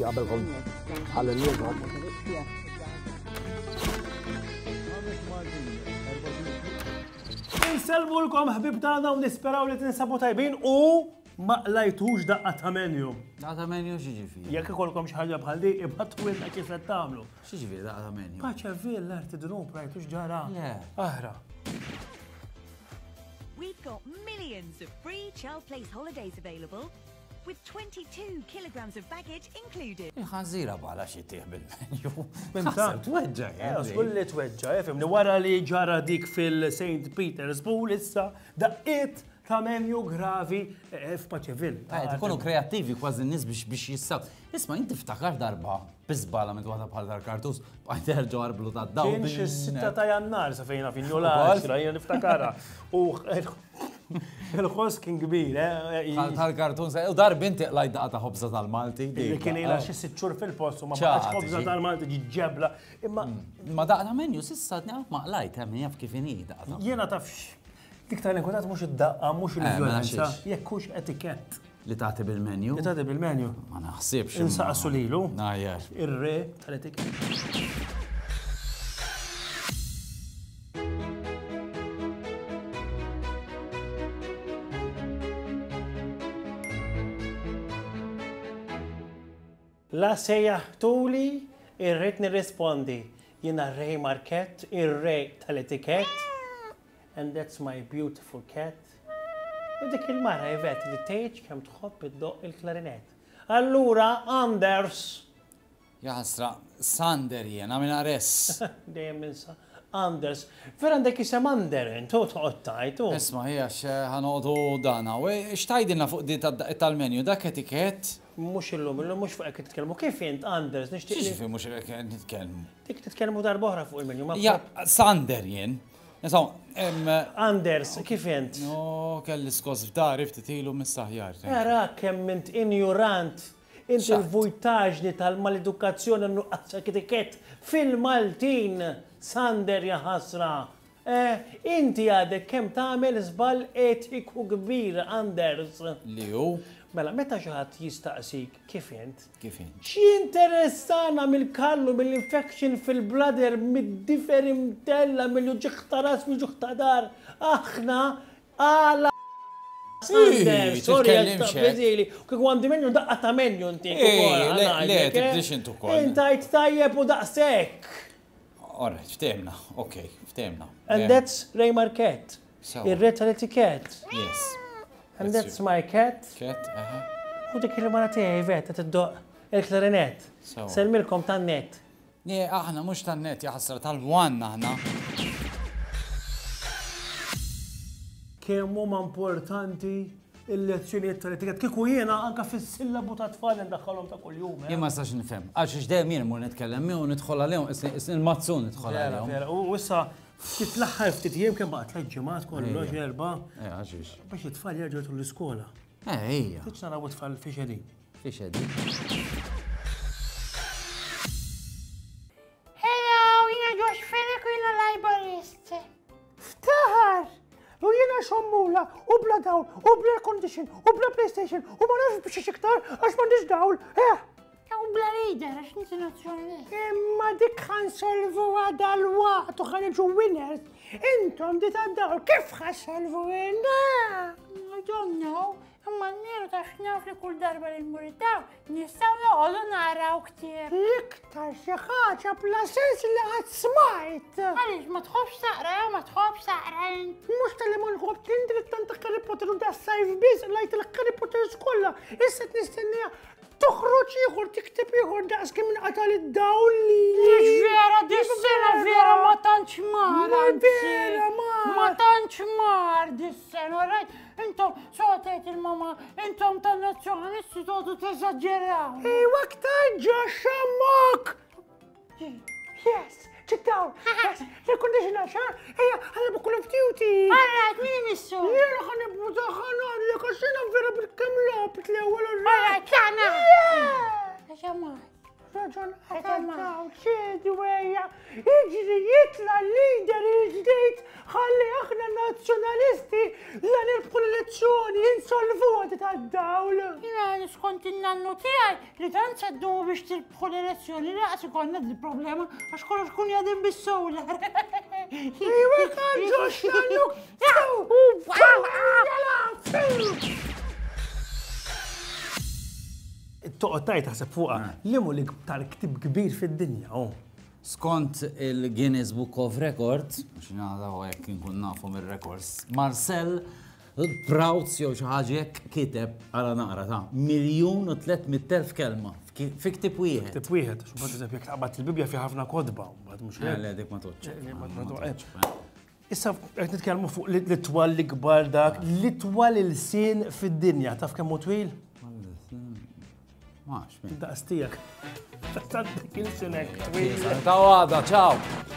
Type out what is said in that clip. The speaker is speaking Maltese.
قبلهم على اليد. نسلموا لكم حبيب تاعنا ونسبراو li tinsabu tajbin u ma qlajtux daqqa ta' menju. Daqqa ta' menju x'jiġifieri? Jekk ikolkom xi ħaġa bħal dik ibħattu ilna kif qed tagħmlu. X'jiġifieri daqqa ta' menju? Paċa villa tidrub rajtux ġara. Le. Aħra. We've got millions of free Chel Place holidays available with 22 kilograms of baggage included. Il-ħanżira bħala xi tieħ bil-menju. Minta. Tweġġa. Skulli tweġġa, fimni wara li ġara dik fil-St. Petersburg issa daqqiet ta' menju gravi f'Paċeville. Tkunu kreattivi kważi n-nies biex jissaw. Isma' inti ftakar darba biżbala minn waħda bħal dar-kartus bħajt terġgħu arblu tad-dawl. Kien xi 6 ta' Jannar sa fejna fin-Jola jiena niftakarha. U il-ħoss kien kbir, Tal-kartun sa darba inti qlajt daqqa ta' ħobża tal-Malti. Kien ilha xi 6 xhur fil-post u ma baqgħetx ħobża tal-Malti ġiġġebla. Imma daqqa ta' menju s'issa tnaf ma qlajt hemm jaf kif inhi daqqa ta'. Jiena tafx. Dik tal-inkwetat mhux id-daqqa, mhux il-vjolenza, jekk hux etikett. Li tagħti bil-menju? Li tagħti bil-menju. Ma naħsibx. Insaqsu lilu. Najjar. Ir-re tal-etikett. La sejjaħtuli, irrid nirrispondi. Jiena Ray Marquette, ir-re tal-etikett. And that's my beautiful cat. U dik il-mara jivet li tgħid kemm tħobb iddoq il-klarinet. Allura, Anders. Jaħsra, Sander jiena minn Aress. Dejjem insa. Anders. Vera għandek isem Ander, intu toqgħod tajtu. Isma' hija ħanoqgħdu dana. U x'tgħidilna fuq di tal-menju dak etikett? Mhux illum mhux fuq hekk titkellmu. Kif int Anders nixtieq. Xiġifieri mhux hekk nitkellmu. Dik titkellmu darba oħra fuq il-menju. Ja, Sander jien. Anders, kif int? No, kelli skos f'dari ftit ilu mis-saħjar. Ara kemm int injurant. Int il-vujtaġni tal-maledukazzjoni nuqqas etikett fil-Maltin, Sander ja ħasra. Inti għadek kemm tagħmel żball etiku kbir, Anders. Li hu? Mela, meta xi ħadd jistaqsik kif int? Kif int? X'interessana mill-kallu, mill-infection fil-bladder, mid-differ imtella, mill-ġuħ ta' ras, mill-ġuħ ta' dar. Aħna għala Sander, sorry, għal-tabbezili. Kik għandi menju daqqa ta' menju inti. Le, tibdix intu kol. Intajt tajjeb u daqsek. Alright, ftemna, okay, ftemna. And that's Ray Marquette. Ir-re tal-etikett. Yes. And that's my cat. Cat, U dik il-mara tiegħi vet qed tiddoq il-klarinet. Selmilkom tan-net. Nie, aħna mhux tan-net jaħsra tal-wan aħna. Kemm huma importanti il-lezzjonijiet tal-etikett. Kieku jiena anke fis-sillabu ta' tfal ndaħħalhom ta' kuljum. Jien ma stax nifhem. Għax x'dejjem jien imur nitkellem miegħu nidħol għalihom il-mazzun nidħol għalihom. U issa ftit l-aħħar ftit jiem kemm baqgħet tliet ġimgħat kollox erba'. Għaxiex. Biex it-tfal jerġgħu jidħlu l-iskola. Ejja. Tiġ naraw it-tfal fi xedin. Fi xedin. Hello, jiena Josh Fennek u jiena librarist. Ftaħar! U jiena xommula, u bla dawl, u bla condition, u bla PlayStation, u ma nafx biex iktar għax m'għandix dawl. U bla reader, għax ninti nazzjonalist. Imma dik ħansolvu għada l-waqt u ħanġu winners. Intom di ta' dawl, kif ħansolvu għinna? I don't know. Imma n-niru ta' xnaf li kull darba li n-muritaw, nistaw noqogħdu naraw ktir. L-iktar xi ħaġa bla sens li għad smajt. Għaliex ma tħobbx taqra, ma tħobbx taqra int. Mhux tal-li ma nħobb tindri tant Harry Potter u da sajf biss lajt il-Harry Potter kollha. Issa nistennija toħroġ ieħor tikteb ieħor daqs kemm inqatal id-dawl li. Mhux vera dis-sena vera ma tantx mar. Vera mar. Ma tantx mar dis-sena, rajt. Intom soqgħet il-mama, intom tan-nazzjonalisti todu teżaġġeraw. Aktar ġa xammok. Yes, check down. Yes, air conditioner, sure. Ejja, ħanibbu Call of Duty. Alright, min imissu? Jiena ħanibbu daħħanar li għaxina vera bil-kemm lopit l-ewwel ir-ra. Alright, tlaqna. Xammok. Raġun għataw, ċedi wejja, iġri jitla l-lider il-ġdejt, ħalli aħna nazzjonalisti la nirbħu l-elezzjoni. għad-dawl. Jina skont in-nannu tiegħi li tant seddu biex tirbħu l-elezzjoni li għas ikonna d-problema għax kollox kun jadin bis-solar. Ejwa ħarġox nannu! Toqgħod tajt taħseb fuqha li mu l-iktar ktib kbir fid-dinja. Skont il-Guinness Book of Records, biex nagħdaw hekk inkun nafu mir-records, Marcel Proud jew xi ħaġa hekk kiteb għala naqra ta' 1,300,000 kelma fi ktib wieħed. Ktib wieħed, x'bad eżempju jekk taqbad il-Bibja fi ħafna kodba, mbagħad mhux hekk. Le dik ma toċċ. Issa qed nitkellmu fuq l-itwal l-ikbar dak, l-itwal il-sin fid-dinja, taf kemm hu twil? Max, Daqstijak. Tantik il-sinek. ta' għada, ciao!